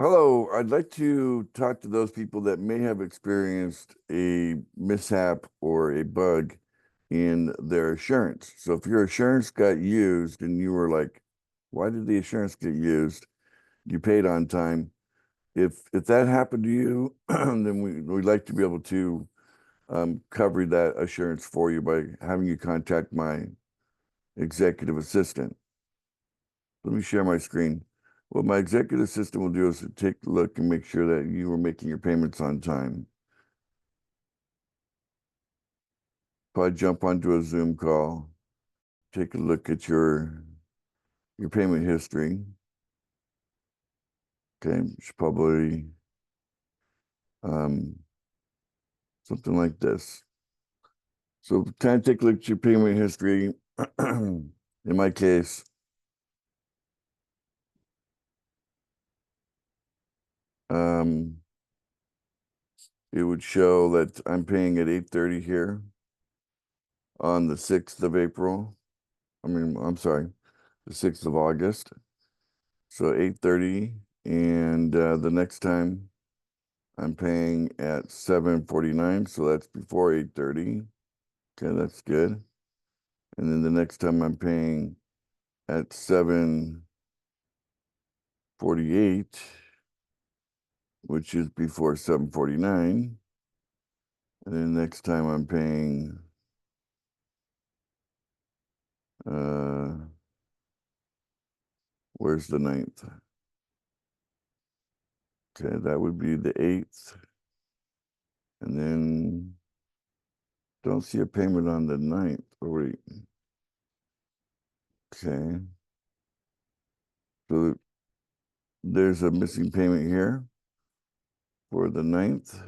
Hello, I'd like to talk to those people that may have experienced a mishap or a bug in their assurance. So if your assurance got used and you were like, why did the assurance get used? You paid on time. If that happened to you, then we'd like to be able to cover that assurance for you by having you contact my executive assistant. Let me share my screen. What my executive assistant will do is to take a look and make sure that you are making your payments on time. Probably jump onto a Zoom call, take a look at your payment history. Okay, it's probably um, something like this. So kind of take a look at your payment history. In my case, um, it would show that I'm paying at 8:30 here on the 6th of April. I'm sorry, the 6th of August. So 8:30, and the next time I'm paying at 7:49, so that's before 8:30. Okay, that's good. And then the next time I'm paying at 7:48, which is before 7:49. And then next time I'm paying where's the 9th? Okay, that would be the 8th. And then don't see a payment on the 9th. Oh, wait. Okay. So there's a missing payment here for the 9th.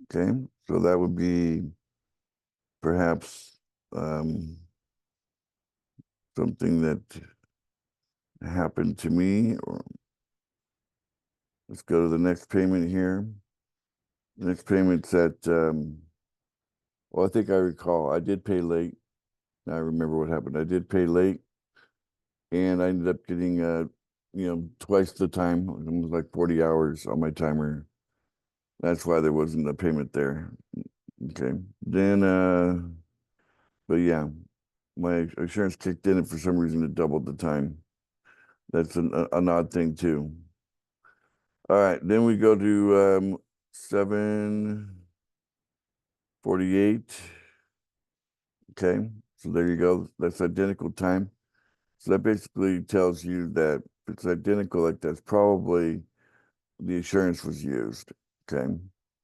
Okay, so that would be perhaps something that happened to me. Or let's go to the next payment here. The next payment's at, well, I think I recall I did pay late. Now I remember what happened. I did pay late, and I ended up getting, twice the time. It was like 40 hours on my timer. That's why there wasn't a payment there. Okay, then, but yeah, my insurance kicked in, and for some reason it doubled the time. That's an odd thing too. All right, then we go to 7:48. Okay, so there you go. That's identical time. So that basically tells you that if it's identical, like that's probably the assurance was used. Okay,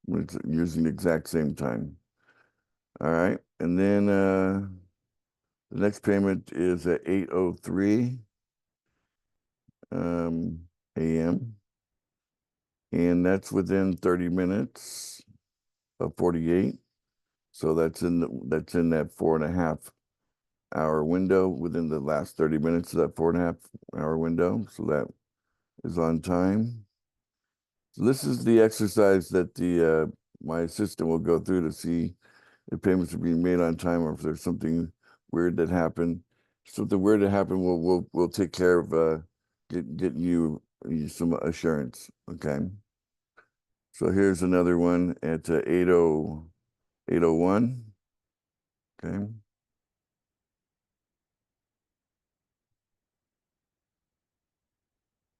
when it's using the exact same time. All right, and then the next payment is at 8:03 a.m. and that's within 30 minutes of 48. So that's in that 4.5 hour window within the last 30 minutes of that 4.5 hour window. So that is on time. So this is the exercise that the my assistant will go through to see if payments are being made on time or if there's something weird that happened. If something weird that happened, we'll take care of getting you some assurance. Okay. So here's another one at 8:01. Okay.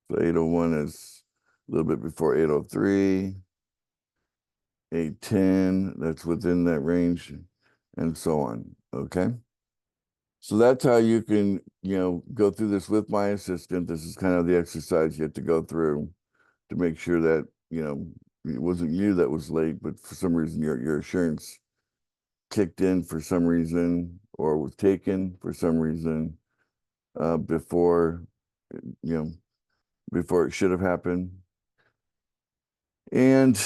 So 8:01 is a little bit before 8:03. 8:10, that's within that range, and so on. Okay. So that's how you can, go through this with my assistant. This is kind of the exercise you have to go through to make sure that, it wasn't you that was late, but for some reason your assurance kicked in for some reason or was taken for some reason before, you know, before it should have happened. And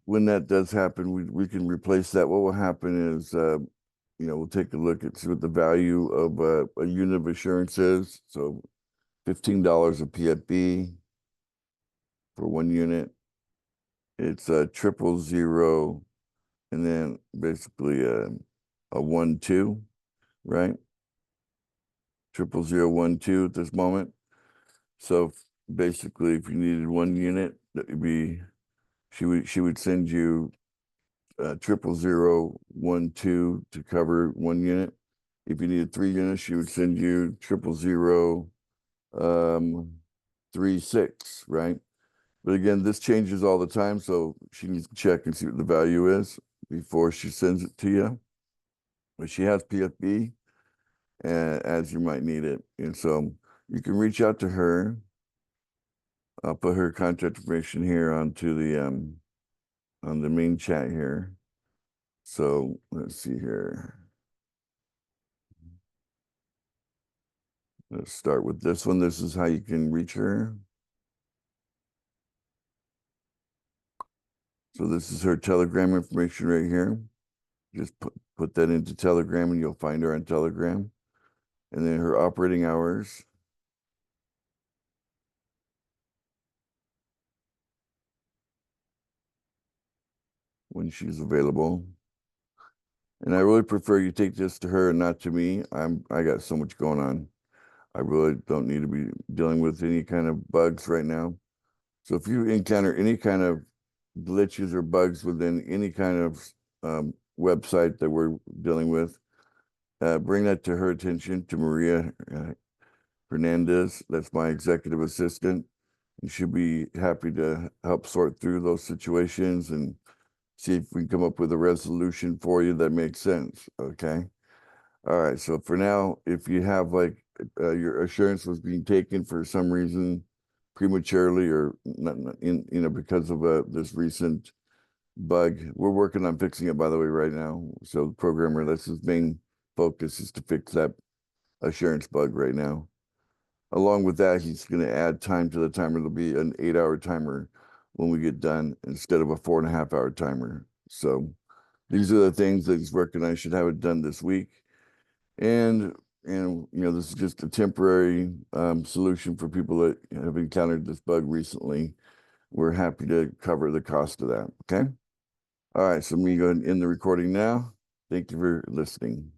when that does happen, we can replace that. What will happen is, we'll take a look at see what the value of a unit of assurance is. So $15 a PFB for 1 unit. It's a 000 and then basically a 1 2, right? 00012 at this moment. So basically, if you needed 1 unit, that would be, she would send you 00012 to cover 1 unit. If you needed 3 units, she would send you 00036, right? But again, this changes all the time, so she needs to check and see what the value is before she sends it to you. But she has PFB, as you might need it, and so you can reach out to her. I'll put her contact information here onto the on the main chat here. So let's see here. Let's start with this one. This is how you can reach her. So this is her Telegram information right here. Just put that into Telegram and you'll find her on Telegram. And then her operating hours. When she's available. And I really prefer you take this to her and not to me. I got so much going on. I really don't need to be dealing with any kind of bugs right now. So if you encounter any kind of glitches or bugs within any kind of website that we're dealing with, bring that to her attention, to Maria Hernandez. That's my executive assistant. And she'll be happy to help sort through those situations and see if we can come up with a resolution for you that makes sense. Okay. All right. So for now, if you have like your assurance was being taken for some reason prematurely or not in, because of this recent bug, we're working on fixing it, by the way, right now. So the programmer, that's his main focus, is to fix that assurance bug right now. Along with that, he's going to add time to the timer. There'll be an 8-hour timer when we get done instead of a 4.5-hour timer. So these are the things that he's working on. I should have it done this week. And this is just a temporary solution for people that have encountered this bug recently. We're happy to cover the cost of that. Okay. All right. So I'm going to go ahead and end the recording now. Thank you for listening.